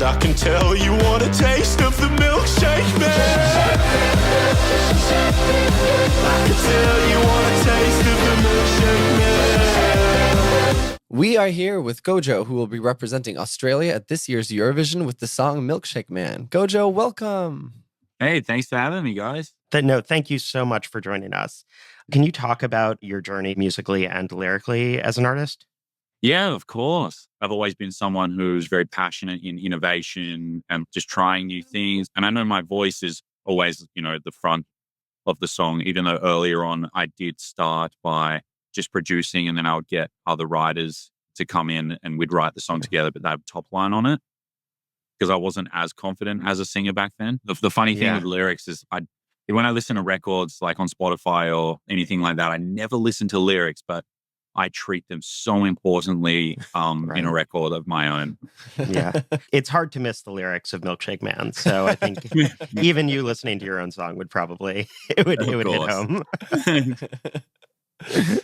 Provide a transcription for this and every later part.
I can tell you want a taste of the milkshake man. I can tell you want a taste of the milkshake man. We are here with Gojo, who will be representing Australia at this year's Eurovision with the song Milkshake Man. Gojo, welcome. Hey, thanks for having me, guys. No, thank you so much for joining us. Can you talk about your journey musically and lyrically as an artist? Yeah, of course. I've always been someone who's very passionate in innovation and just trying new things. And I know my voice is always, at the front of the song, even though earlier on I did start by just producing and then I would get other writers to come in and we'd write the song together, but they have top line on it because I wasn't as confident as a singer back then. The funny thing with lyrics is when I listen to records like on Spotify or anything like that, I never listen to lyrics, but I treat them so importantly in a record of my own. Yeah. It's hard to miss the lyrics of Milkshake Man. So I think even you listening to your own song would probably, it would hit home.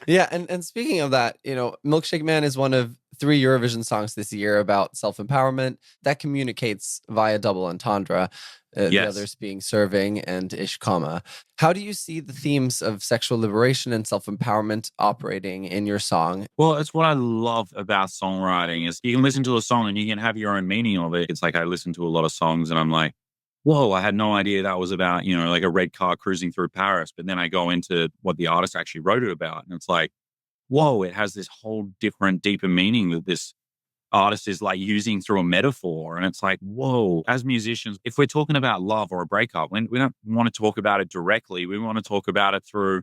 Yeah. And speaking of that, Milkshake Man is one of 3 Eurovision songs this year about self-empowerment that communicates via double entendre. The others being Serving and Ishkama. How do you see the themes of sexual liberation and self-empowerment operating in your song? Well, it's what I love about songwriting is you can listen to a song and you can have your own meaning of it. It's like I listen to a lot of songs and I'm like, whoa, I had no idea that was about, like a red car cruising through Paris. But then I go into what the artist actually wrote it about. And it's like, whoa, it has this whole different, deeper meaning that this artist is like using through a metaphor. And it's like, whoa, as musicians, if we're talking about love or a breakup, we don't want to talk about it directly. We want to talk about it through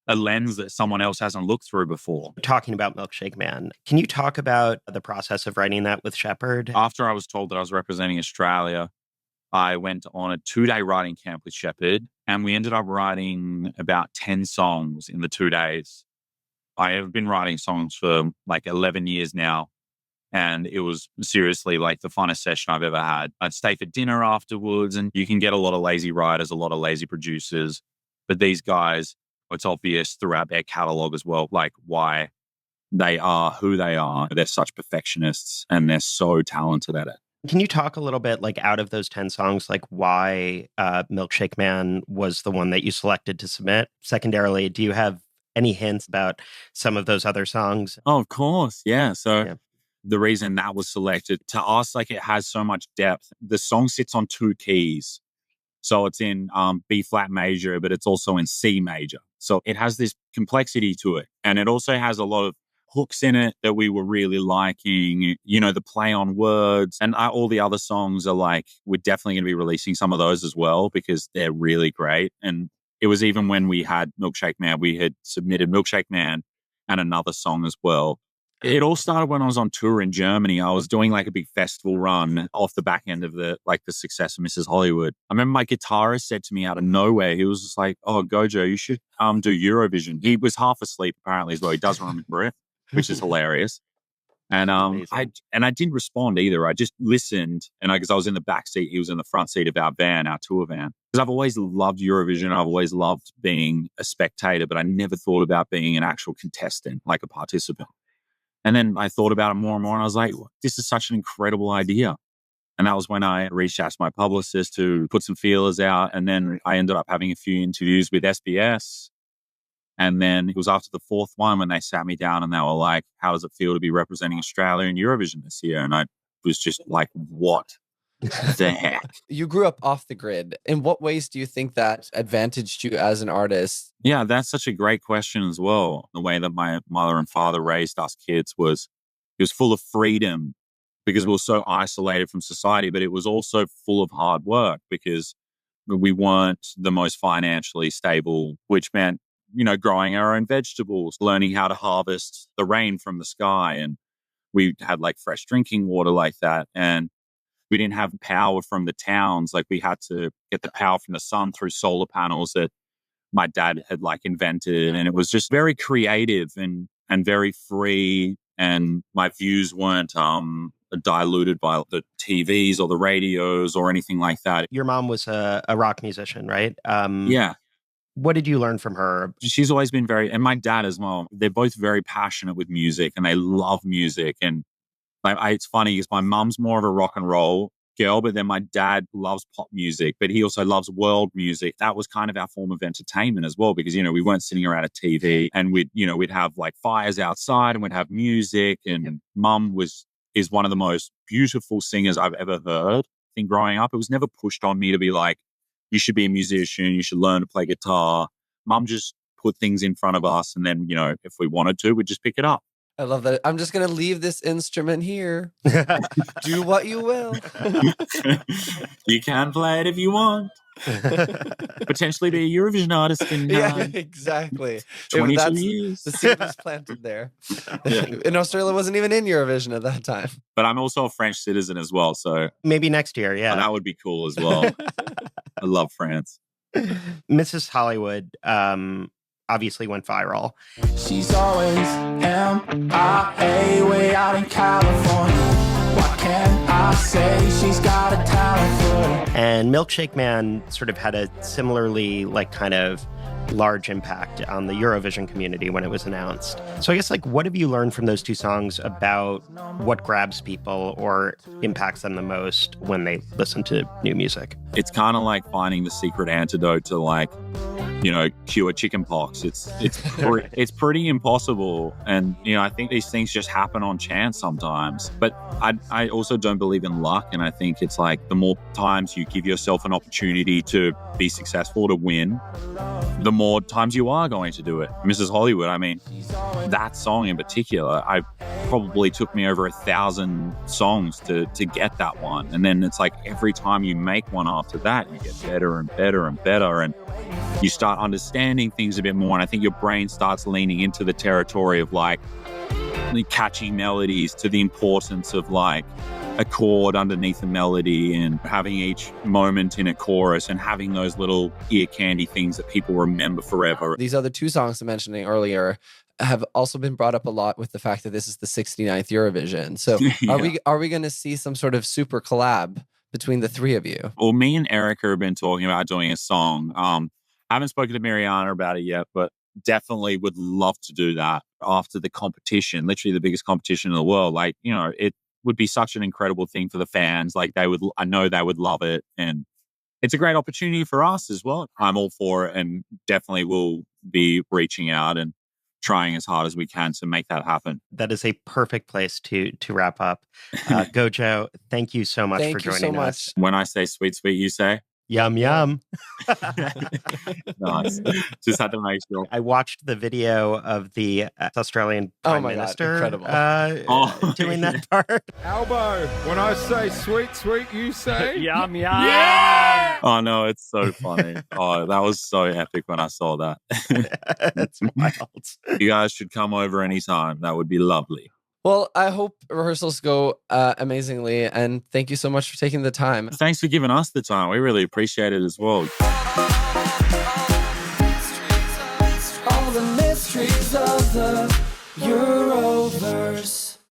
a lens that someone else hasn't looked through before. Talking about Milkshake Man, can you talk about the process of writing that with Shepard? After I was told that I was representing Australia, I went on a 2-day writing camp with Shepard and we ended up writing about 10 songs in the 2 days. I have been writing songs for like 11 years now. And it was seriously like the funnest session I've ever had. I'd stay for dinner afterwards and you can get a lot of lazy writers, a lot of lazy producers. But these guys, it's obvious throughout their catalog as well, like why they are who they are. They're such perfectionists and they're so talented at it. Can you talk a little bit, like out of those 10 songs, like why Milkshake Man was the one that you selected to submit? Secondarily, do you have any hints about some of those other songs? Oh, of course. Yeah. So the reason that was selected to us, like it has so much depth. The song sits on 2 keys. So it's in B flat major, but it's also in C major. So it has this complexity to it. And it also has a lot of hooks in it that we were really liking, the play on words. And all the other songs are like, we're definitely going to be releasing some of those as well because they're really great. And it was even when we had Milkshake Man, we had submitted Milkshake Man and another song as well. It all started when I was on tour in Germany. I was doing like a big festival run off the back end of the success of Mrs. Hollywood. I remember my guitarist said to me out of nowhere, he was just like, "Oh, Gojo, you should do Eurovision." He was half asleep apparently as well. He doesn't remember it, which is hilarious. And I didn't respond either. I just listened, and because I was in the back seat, he was in the front seat of our tour van. Because I've always loved Eurovision, I've always loved being a spectator, but I never thought about being an actual contestant, like a participant. And then I thought about it more and more, and I was like, this is such an incredible idea. And that was when I reached out to my publicist to put some feelers out. And then I ended up having a few interviews with SBS. And then it was after the 4th one when they sat me down and they were like, how does it feel to be representing Australia in Eurovision this year? And I was just like, what the heck? You grew up off the grid. In what ways do you think that advantaged you as an artist? Yeah, that's such a great question as well. The way that my mother and father raised us kids was, it was full of freedom because we were so isolated from society, but it was also full of hard work because we weren't the most financially stable, which meant, growing our own vegetables, learning how to harvest the rain from the sky. And we had like fresh drinking water like that. And we didn't have power from the towns. Like we had to get the power from the sun through solar panels that my dad had like invented. And it was just very creative and very free. And my views weren't diluted by the TVs or the radios or anything like that. Your mom was a rock musician, right? Yeah. What did you learn from her? She's always been and my dad as well, they're both very passionate with music and they love music. And it's funny because my mum's more of a rock and roll girl, but then my dad loves pop music, but he also loves world music. That was kind of our form of entertainment as well, because, we weren't sitting around a TV, and we'd have like fires outside and we'd have music. And mum is one of the most beautiful singers I've ever heard. I think growing up, it was never pushed on me to be like, you should be a musician, you should learn to play guitar. Mum just put things in front of us, and then, if we wanted to, we'd just pick it up. I love that. I'm just going to leave this instrument here. Do what you will. You can play it if you want. Potentially be a Eurovision artist in exactly. 22 years. The seed was planted there. And Australia wasn't even in Eurovision at that time. But I'm also a French citizen as well, so maybe next year, yeah. That would be cool as well. I love France. Mrs. Hollywood obviously went viral. She's always MIA, way out in California. What can I say? She's got a talent for it. And Milkshake Man sort of had a similarly kind of large impact on the Eurovision community when it was announced. So I guess what have you learned from those two songs about what grabs people or impacts them the most when they listen to new music? It's kind of like finding the secret antidote to cure chickenpox. It's pretty impossible. And, I think these things just happen on chance sometimes. But I also don't believe in luck. And I think it's the more times you give yourself an opportunity to be successful, to win, the more times you are going to do it. Mrs. Hollywood, that song in particular, I probably took me over 1,000 songs to get that one. And then it's every time you make one after that, you get better and better and better. And you start understanding things a bit more. And I think your brain starts leaning into the territory of the catchy melodies, to the importance of a chord underneath a melody, and having each moment in a chorus and having those little ear candy things that people remember forever. These other two songs I'm mentioning earlier have also been brought up a lot with the fact that this is the 69th Eurovision. So are we going to see some sort of super collab between the three of you? Well, me and Erika have been talking about doing a song. I haven't spoken to Mariana about it yet, but definitely would love to do that after the competition, literally the biggest competition in the world. It would be such an incredible thing for the fans. I know they would love it. And it's a great opportunity for us as well. I'm all for it, and definitely will be reaching out and trying as hard as we can to make that happen. That is a perfect place to wrap up. Gojo, thank you so much for joining us. When I say sweet, sweet, you say? Yum, yum. Nice. Just had to make sure. I watched the video of the Australian Prime Minister incredible. Doing that part. Albo, when I say sweet, sweet, you say? Yum, yum. Yeah! Oh, no, it's so funny. Oh, that was so epic when I saw that. That's wild. You guys should come over anytime. That would be lovely. Well, I hope rehearsals go amazingly, and thank you so much for taking the time. Thanks for giving us the time. We really appreciate it as well. All the mysteries of the Euroverse.